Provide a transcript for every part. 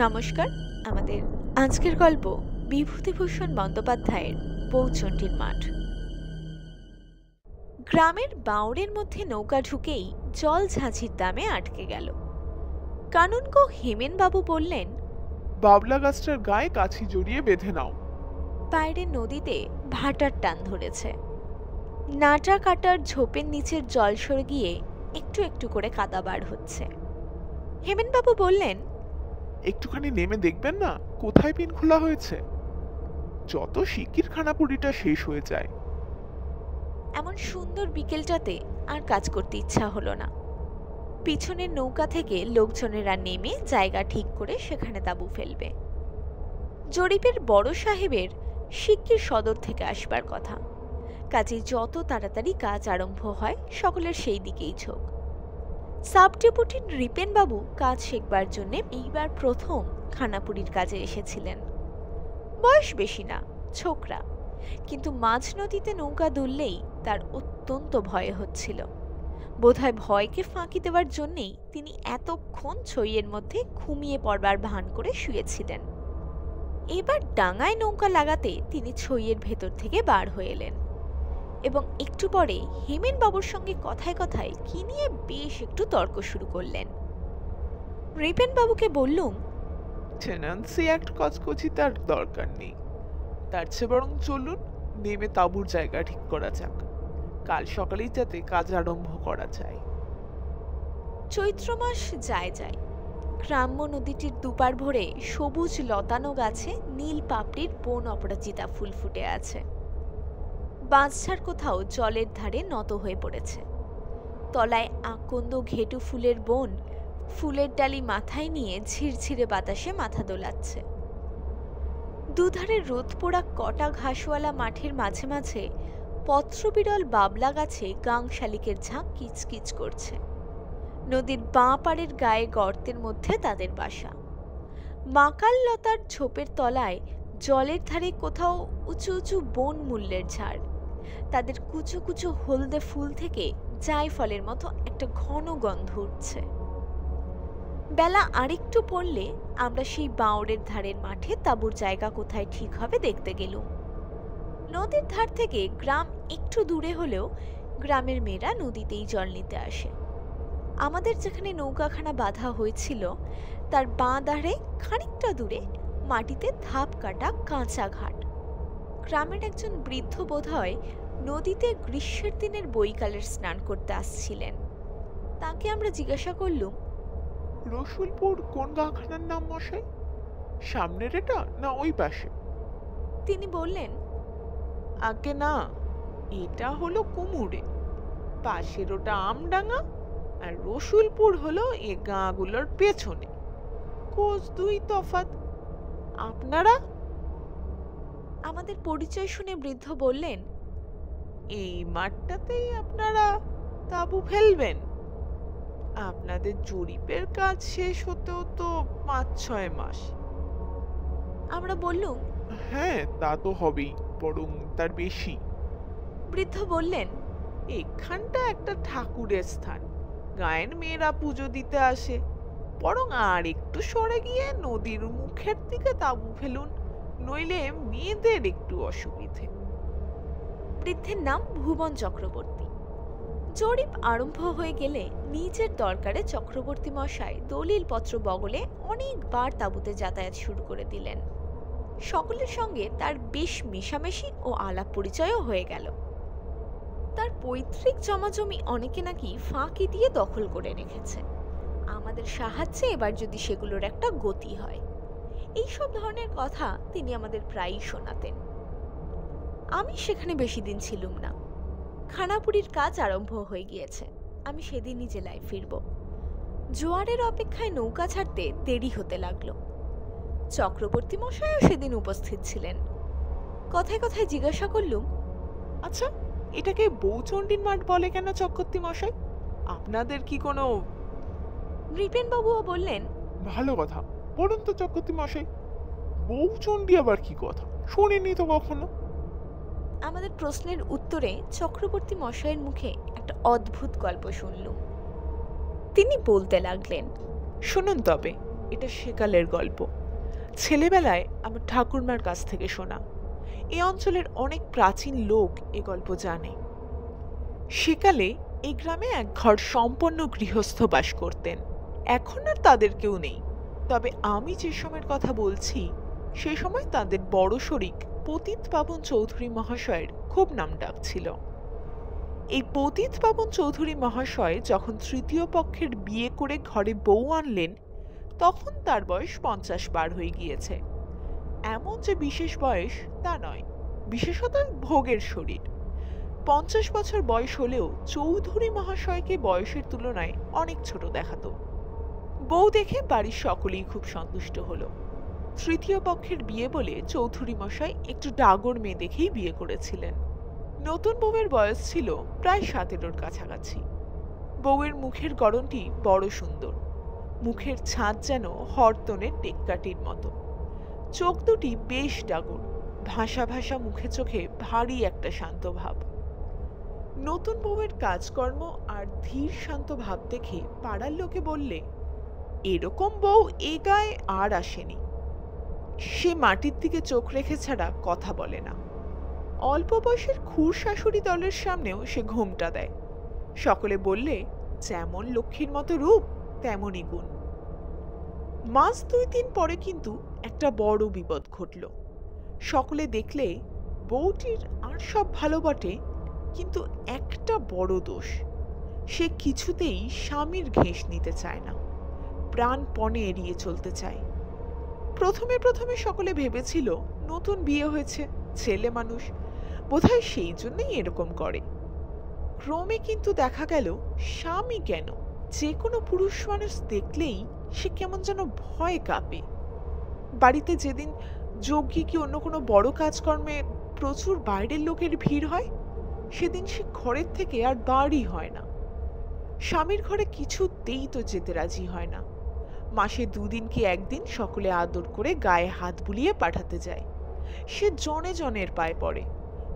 নমস্কার। আমাদের আজকের গল্প বিভূতিভূষণ বন্দ্যোপাধ্যায়ের বউচণ্ডীর মাঠ। গ্রামের বাঁওড়ের মধ্যে নৌকা ঢুকেই জল ঝাঁঝির দামে আটকে গেল। কানুনগো হেমেনবাবু বললেন, বাবলা গাছটার গায়ে কাছি জড়িয়ে বেঁধে নাও। বাইরের নদীতে ভাটার টান ধরেছে। নাটা কাটার ঝোপের নিচের জল সরে গিয়ে একটু একটু করে কাদা বার হচ্ছে। হেমেনবাবু বললেন, একটুখানি নেমে দেখবেন না কোথায় পিন খোলা হয়েছে? যত শিগগির খানাপুরিটা শেষ হয়ে যায়। এমন সুন্দর বিকেলটাতে আর কাজ করতে ইচ্ছা হলো না। পিছনের নৌকা থেকে লোকজনেরা নেমে জায়গা ঠিক করে সেখানে তাঁবু ফেলবে। জরিপের বড় সাহেবের শিগগির সদর থেকে আসবার কথা, কাজে যত তাড়াতাড়ি কাজ আরম্ভ হয় সকলের সেই দিকেই ঝোঁক। সাব ডেপুটি নৃপেনবাবু কাজ শেখবার জন্য এইবার প্রথম খানাপুরীর কাজে এসেছিলেন। বয়স বেশি না, ছোকরা, কিন্তু মাঝ নদীতে নৌকা দুললেই তার অত্যন্ত ভয় হচ্ছিল। বোধহয় ভয়কে ফাঁকি দেওয়ার জন্যেই তিনি এতক্ষণ ছইয়ের মধ্যে ঘুমিয়ে পড়বার ভান করে শুয়েছিলেন। এবার ডাঙায় নৌকা লাগাতে তিনি ছইয়ের ভেতর থেকে বার হয়ে এলেন এবং একটু পরে হেমেনবাবুর সঙ্গে কথায় কথায় কি নিয়ে বেশ একটু তর্ক শুরু করলেন। নৃপেনবাবুকে বললুম, টেনান্সি অ্যাক্ট কচকচি তার দরকার নেই, তার চেয়ে বরং চলুন নেমে তাঁবুর জায়গা ঠিক করা যাক। কাল সকালেই যাতে কাজ আরম্ভ করা যায়। চৈত্র মাস যায় যায়। গ্রাম্য নদীটির দুপার ভরে সবুজ লতানো গাছে নীল পাপড়ির বন অপরাজিতা ফুল ফুটে আছে। বাঁশঝাড় কোথাও জলের ধারে নত হয়ে পড়েছে। তলায় আকন্দ ঘেটু ফুলের বন ফুলের ডালি মাথায় নিয়ে ঝিরঝিরে বাতাসে মাথা দোলাচ্ছে। দুধারে রোদ পোড়া কটা ঘাসওয়ালা মাঠের মাঝে মাঝে পত্রবিরল বাবলা গাছে গাং শালিকের ঝাঁক কিচকিচ করছে। নদীর বাঁ পাড়ের গায়ে গর্তের মধ্যে তাদের বাসা। মাকাল লতার ঝোপের তলায় জলের ধারে কোথাও উঁচু উঁচু বন মূল্যের ঝাড়, তাদের কুচো কুচো হলদে ফুল থেকে জায়ফলের মতো একটা ঘন গন্ধ উঠছে। বেলা আরেকটু পড়লে আমরা সেই বাঁওড়ের ধারের মাঠে তাঁবুর জায়গা কোথায় ঠিক হবে দেখতে গেলুম। নদীর ধার থেকে গ্রাম একটু দূরে হলেও গ্রামের মেয়েরা নদীতেই জল নিতে আসে। আমাদের যেখানে নৌকাখানা বাঁধা হয়েছিল তার বাঁ ধারে খানিকটা দূরে মাটিতে ধাপ কাটা কাঁচা ঘাট। গ্রামের একজন বৃদ্ধ বোধহয় নদীতে গ্রীষ্মের দিনের বৈকালের স্নান করতে আসছিলেন। তাকে আমরা জিজ্ঞাসা করলুম, রসুলপুর কোন গাঁখানার নাম মশাই? সামনের এটা না ওই পাশে? তিনি বললেন, আগে না, এটা হলো কুমুরে, পাশের ওটা আমডাঙ্গা, আর রসুলপুর হলো এ গাঁগুলোর পেছনে। কোষ দুই তফাৎ। আপনারা? আমাদের পরিচয় শুনে বৃদ্ধ বললেন, এই মাঠটাতেই আপনারা তাঁবু ফেলবেন? আপনাদের জরিপের কাজ শেষ হতেও তো 5-6 মাস। আমরা বললুম, হ্যাঁ তা তো হবেই, বরং তার বেশি। বৃদ্ধ বললেন, এখানটা একটা ঠাকুরের স্থান, গায়ের মেয়েরা পুজো দিতে আসে, বরং আর একটু সরে গিয়ে নদীর মুখের দিকে তাঁবু ফেলুন, নইলে মেয়েদের একটু অসুবিধে। বৃদ্ধের নাম ভুবন চক্রবর্তী। জরিপ আরম্ভ হয়ে গেলে নিজের দরকারে চক্রবর্তী মশাই দলিলপত্র বগলে অনেকবার তাঁবুতে যাতায়াত শুরু করে দিলেন। সকলের সঙ্গে তার বেশ মেশামেশি ও আলাপ পরিচয়ও হয়ে গেল। তার পৈতৃক জমাজমি অনেকে নাকি ফাঁকি দিয়ে দখল করে রেখেছে। আমাদের সাহায্যে এবার যদি সেগুলোর একটা গতি হয়, এইসব ধরনের কথা তিনি আমাদের প্রায়ই শোনাতেন। আমি সেখানে বেশি দিন ছিলুম না। খানাপুরীর কাজ আরম্ভ হয়ে গিয়েছে। আমি সেদিনই জেলায় ফিরব। জোয়ারের অপেক্ষায় নৌকা ছাড়তে দেরি হতে লাগলো। চক্রবর্তী মশাইও সেদিন উপস্থিত ছিলেন। কথায় কথায় জিজ্ঞাসা করলুম, আচ্ছা, এটাকে বউচণ্ডীর মাঠ বলে কেন চক্রবর্তী মশাই? আপনাদের কি কোনো? নৃপেনবাবুও বললেন, ভালো কথা, বলুন তো চক্রবর্তী মশাই, বউচণ্ডী আবার কি কথা? শুনিনি তো কখনো। আমাদের প্রশ্নের উত্তরে চক্রবর্তী মশাইয়ের মুখে একটা অদ্ভুত গল্প শুনলুম। তিনি বলতে লাগলেন, শুনুন তবে, এটা সেকালের গল্প। ছেলেবেলায় আমার ঠাকুরমার কাছ থেকে শোনা। এই অঞ্চলের অনেক প্রাচীন লোক এ গল্প জানে। সেকালে এই গ্রামে এক ঘর সম্পন্ন গৃহস্থ বাস করতেন। এখন আর তাদের কেউ নেই। তবে আমি যে সময়ের কথা বলছি সে সময় তাদের বড় শরিক পতিত পাবন চৌধুরী মহাশয়ের খুব নাম ডাক ছিল। এই পতিত পাবন চৌধুরী মহাশয় যখন তৃতীয় পক্ষের বিয়ে করে ঘরে বউ আনলেন তখন তার বয়স 50 পার হয়ে গিয়েছে। এমন যে বিশেষ বয়স তা নয়, বিশেষত ভোগের শরীর। 50 বছর বয়স হলেও চৌধুরী মহাশয়কে বয়সের তুলনায় অনেক ছোট দেখাতো। বউ দেখে বাড়ির সকলেই খুব সন্তুষ্ট হলো। তৃতীয় পক্ষের বিয়ে বলে চৌধুরী মশাই একটু ডাগর মেয়ে দেখেই বিয়ে করেছিলেন। নতুন বউয়ের বয়স ছিল প্রায় 17-র কাছাকাছি। বউয়ের মুখের গড়নটি বড় সুন্দর, মুখের ছাঁদ যেন হরতনের টেক্কাটির মতো। চোখ দুটি বেশ ডাগর, ভাসা ভাসা মুখে চোখে ভারী একটা শান্ত ভাব। নতুন বউয়ের কাজকর্ম আর ধীর শান্ত ভাব দেখে পাড়ার লোকে বললে, এরকম বউ এ গায়ে আর আসেনি। সে মাটির দিকে চোখ রেখে ছাড়া কথা বলে না। অল্প বয়সের খুর শাশুড়ি দলের সামনেও সে ঘোমটা দেয়। সকলে বললে, যেমন লক্ষ্মীর মতো রূপ তেমনই গুণ। মাস 2-3 পরে কিন্তু একটা বড় বিপদ ঘটল। সকলে দেখলে বউটির আর সব ভালো বটে, কিন্তু একটা বড় দোষ, সে কিছুতেই স্বামীর ঘেঁষ নিতে চায় না, প্রাণপণে এড়িয়ে চলতে চায়। প্রথমে প্রথমে সকলে ভেবেছিল নতুন বিয়ে হয়েছে, ছেলে মানুষ, বোধহয় সেই জন্যই এরকম করে। ক্রমে কিন্তু দেখা গেল স্বামী কেন, যে কোনো পুরুষ মানুষ দেখলেই সে কেমন যেন ভয় কাঁপে। বাড়িতে যেদিন যজ্ঞে কি অন্য কোনো বড় কাজকর্মে প্রচুর বাইরের লোকের ভিড় হয় সেদিন সে ঘরের থেকে আর বাড়ি হয় না। স্বামীর ঘরে কিছুতেই তো যেতে রাজি হয় না। মাসে 2 দিন কি 1 দিন সকলে আদর করে গায়ে হাত বুলিয়ে পাঠাতে যায়। সে জনে জনের পায়ে পড়ে,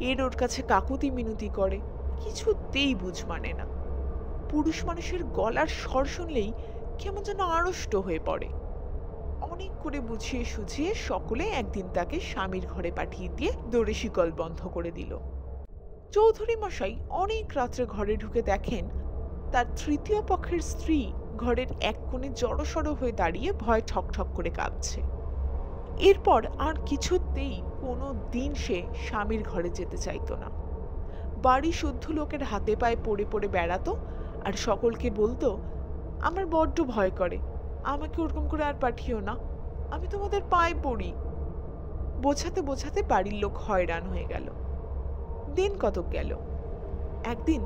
এর ওর কাছে কাকুতি মিনতি করে, কিছুতেই বুঝ মানে না। পুরুষ মানুষের গলার স্বর শুনলেই কেমন যেন আড়ষ্ট হয়ে পড়ে। অনেক করে বুঝিয়ে সুঝিয়ে সকলে একদিন তাকে স্বামীর ঘরে পাঠিয়ে দিয়ে দড়ি শিকল বন্ধ করে দিল। চৌধুরী মশাই অনেক রাত্রে ঘরে ঢুকে দেখেন তার তৃতীয় পক্ষের স্ত্রী ঘরের এক কোণে জড়সড় হয়ে দাঁড়িয়ে ভয় ঠকঠক করে কাঁপছে। এরপর আর কিছুতেই কোনো দিন সে স্বামীর ঘরে যেতে চাইতো না। বাড়ি শুদ্ধ লোকের হাতে পায়ে পড়ে পড়ে বেড়াতো আর সকলকে বলতো, আমার বড্ড ভয় করে, আমাকে ওরকম করে আর পাঠিও না, আমি তোমাদের পায়ে পড়ি। বোঝাতে বোঝাতে বাড়ির লোক হয়রান হয়ে গেল। দিন কতক গেল। একদিন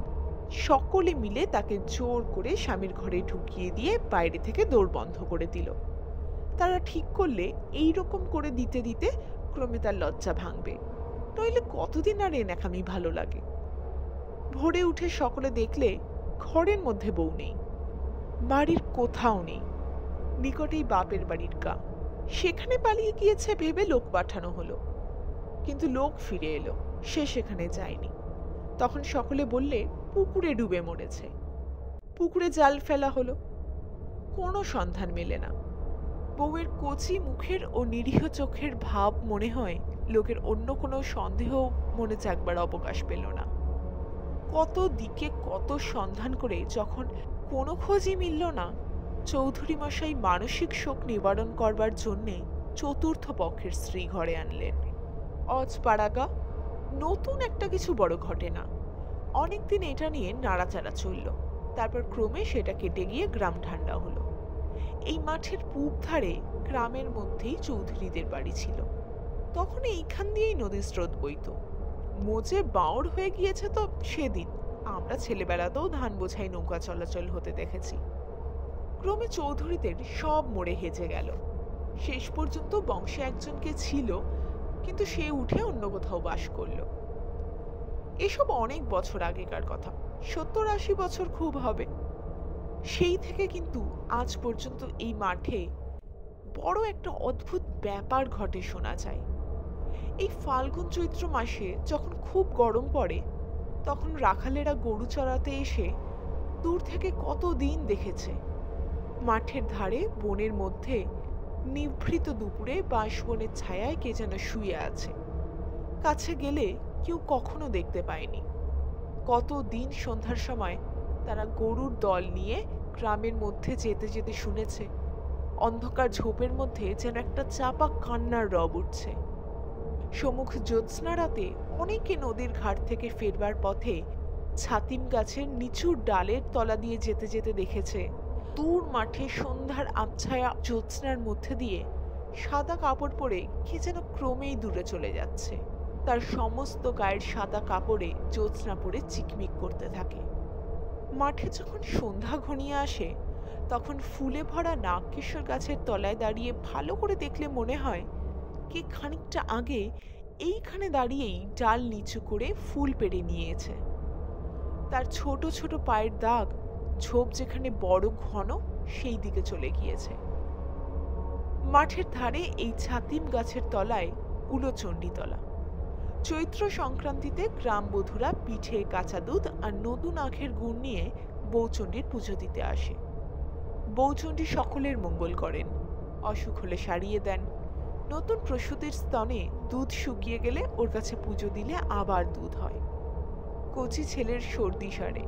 সকলে মিলে তাকে জোর করে স্বামীর ঘরে ঢুকিয়ে দিয়ে বাইরে থেকে দৌড় বন্ধ করে দিল। তারা ঠিক করলে এই রকম করে দিতে দিতে ক্রমে তার লজ্জা ভাঙবে, নইলে কতদিন আর এ নেখামি ভালো লাগে। ভোরে উঠে সকলে দেখলে ঘরের মধ্যে বউ নেই, বাড়ির কোথাও নেই। নিকটেই বাপের বাড়ির গা, সেখানে পালিয়ে গিয়েছে ভেবে লোক পাঠানো হলো, কিন্তু লোক ফিরে এলো, সে সেখানে যায়নি। তখন সকলে বললে পুকুরে ডুবে মরেছে। পুকুরে জাল ফেলা হলো, কোনো সন্ধান মেলে না। বউয়ের কচি মুখের ও নিরীহ চোখের ভাব মনে হয় লোকের অন্য কোনো সন্দেহ মনে জাগবার অবকাশ পেল না। কত দিকে কত সন্ধান করে যখন কোনো খোঁজই মিলল না, চৌধুরী মশাই মানসিক শোক নিবারণ করবার জন্যে চতুর্থ পক্ষের স্ত্রী ঘরে আনলেন। অজপাড়াগা নতুন একটা কিছু বড় ঘটে না। অনেকদিন এটা নিয়ে নাড়াচাড়া চলল, তারপর ক্রমে সেটা কেটে গিয়ে গ্রাম ঠান্ডা হলো। এই মাঠের পূব ধারে গ্রামের মধ্যেই চৌধুরীদের বাড়ি ছিল। তখন এইখান দিয়েই নদীর স্রোত বইত। মোজে বাউড় হয়ে গিয়েছে তো সেদিন আমরা ছেলেবেলাতেও ধান বোঝাই নৌকা চলাচল হতে দেখেছি। ক্রমে চৌধুরীদের সব মরে হেজে গেল। শেষ পর্যন্ত বংশে একজনকে ছিল, কিন্তু সে উঠে অন্য কোথাও বাস করল। এসব অনেক বছর আগেকার কথা, 70-80 বছর খুব হবে। সেই থেকে কিন্তু আজ পর্যন্ত এই মাঠে বড় একটা অদ্ভুত ব্যাপার ঘটে শোনা যায়। এই ফাল্গুন চৈত্র মাসে যখন খুব গরম পড়ে তখন রাখালেরা গরু চড়াতে এসে দূর থেকে কতদিন দেখেছে মাঠের ধারে বনের মধ্যে নিভৃত দুপুরে বাঁশবনের ছায়ায় কে যেন শুয়ে আছে। কাছে গেলে কেউ কখনো দেখতে পায়নি। কতদিন সন্ধ্যার সময় তারা গরুর দল নিয়ে গ্রামের মধ্যে যেতে যেতে শুনেছে অন্ধকার ঝোপের মধ্যে যেন একটা চাপা কান্নার রব উঠছে। সমুখ জ্যোৎস্না রাতে অনেকে নদীর ঘাট থেকে ফেরবার পথে ছাতিম গাছের নিচুর ডালের তলা দিয়ে যেতে যেতে দেখেছে দূর মাঠে সন্ধ্যার আবছায়া জ্যোৎস্নার মধ্যে দিয়ে সাদা কাপড় পরে কে যেন ক্রমেই দূরে চলে যাচ্ছে। তার সমস্ত গায়ের সাদা কাপড়ে জ্যোৎস্না পরে চিকমিক করতে থাকে। মাঠে যখন সন্ধ্যা ঘনিয়ে আসে তখন ফুলে ভরা নাগকেশর গাছের তলায় দাঁড়িয়ে ভালো করে দেখলে মনে হয় কে খানিকটা আগে এইখানে দাঁড়িয়েই ডাল নিচু করে ফুল পেড়ে নিয়েছে। তার ছোট ছোট পায়ের দাগ ঝোপ যেখানে বড় ঘন সেই দিকে চলে গিয়েছে। মাঠের ধারে এই ছাতিম গাছের তলায় উলোচণ্ডীতলা। চৈত্র সংক্রান্তিতে গ্রামবধূরা পিঠে কাঁচা দুধ আর নতুন আখের গুড় নিয়ে বৌচণ্ডীর পুজো দিতে আসে। বৌচণ্ডী সকলের মঙ্গল করেন, অসুখ হলে সারিয়ে দেন। নতুন প্রসূতির স্তনে দুধ শুকিয়ে গেলে ওর কাছে পুজো দিলে আবার দুধ হয়। কচি ছেলের সর্দি সারে।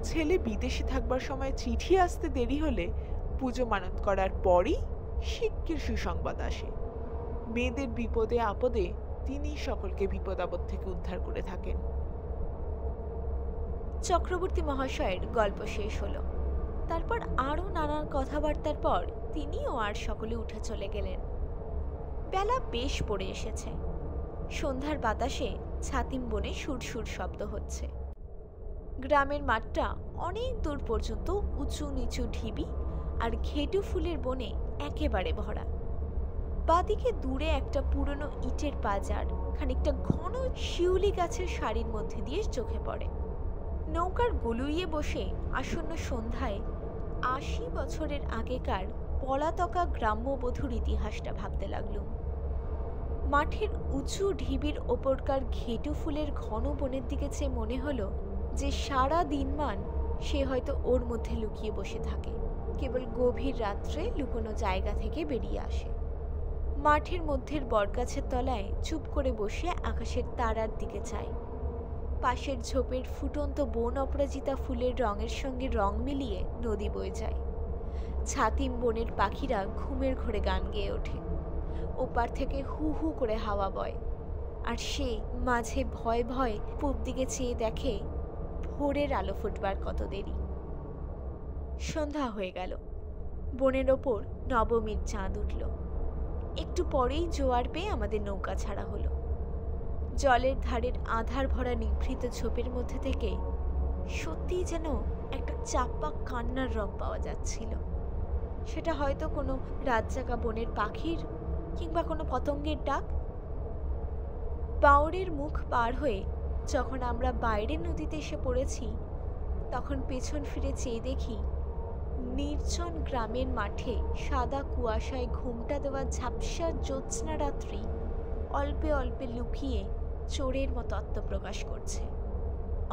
ছেলে বিদেশে থাকবার সময় চিঠি আসতে দেরি হলে পুজো মানত করার পরই শিগগির সুসংবাদ আসে। মেয়েদের বিপদে আপদে তিনি সকলকে বিপদ আপদ থেকে উদ্ধার করে থাকেন। চক্রবর্তী মহাশয়ের গল্প শেষ হলো। তারপর আরও নানান কথাবার্তার পর তিনিও আর সকলে উঠে চলে গেলেন। বেলা বেশ পড়ে এসেছে। সন্ধ্যার বাতাসে ছাতিম বনে সুরসুর শব্দ হচ্ছে। গ্রামের মাঠটা অনেক দূর পর্যন্ত উঁচু নিচু ঢিবি আর ঘেটু ফুলের বনে একেবারে ভরা। বাদিকে দূরে একটা পুরনো ইটের বাজার খানিকটা ঘন শিউলি গাছের সারির মধ্যে দিয়ে চোখে পড়ে। নৌকার গলুইয়ে বসে আসন্ন সন্ধ্যায় ৮০ বছরের আগেকার পলাতকা গ্রাম্যবধূর ইতিহাসটা ভাবতে লাগলুম। মাঠের উঁচু ঢিবির ওপরকার ঘেটু ফুলের ঘন বনের দিকে চেয়ে মনে হলো যে সারা দিনমান সে হয়তো ওর মধ্যে লুকিয়ে বসে থাকে, কেবল গভীর রাত্রে লুকোনো জায়গা থেকে বেরিয়ে আসে। মাঠের মধ্যের বটগাছের তলায় চুপ করে বসে আকাশের তারার দিকে চাই। পাশের ঝোপের ফুটন্ত বন অপরাজিতা ফুলের রঙের সঙ্গে রং মিলিয়ে নদী বয়ে যায়। ছাতিম বনের পাখিরা ঘুমের ঘোরে গান গেয়ে ওঠে। ওপার থেকে হু হু করে হাওয়া বয়, আর সে মাঝে ভয় ভয় পূব দিকে চেয়ে দেখে ভোরের আলো ফুটবার কত দেরি। সন্ধ্যা হয়ে গেল। বনের ওপর নবমীর চাঁদ উঠল। একটু পরেই জোয়ার পেয়ে আমাদের নৌকা ছাড়া হলো। জলের ধারের আধার ভরা নিভৃত ঝোপের মধ্যে থেকে সত্যিই যেন একটা চাপা কান্নার রব পাওয়া যাচ্ছিল। সেটা হয়তো কোনো রাতজাগা বনের পাখির কিংবা কোনো পতঙ্গের ডাক। বাওড়ের মুখ পার হয়ে যখন আমরা বাইরের নদীতে এসে পড়েছি তখন পেছন ফিরে চেয়ে দেখি নির্জন গ্রামের মাঠে সাদা কুয়াশায় ঘুমটা দেওয়া ঝাপসা জ্যোৎস্না রাত্রি অল্পে অল্পে লুকিয়ে চোরের মতো আত্মপ্রকাশ করছে।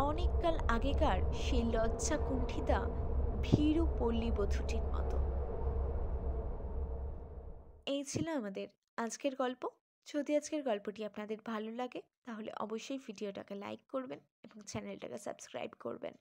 অনেককাল আগেকার সেই লজ্জা কুণ্ঠিতা ভীরু পল্লী বধূটির মতো। এই ছিল আমাদের আজকের গল্প। যদি আজকের গল্পটি আপনাদের ভালো লাগে তাহলে অবশ্যই ভিডিওটাকে লাইক করবেন এবং চ্যানেলটাকে সাবস্ক্রাইব করবেন।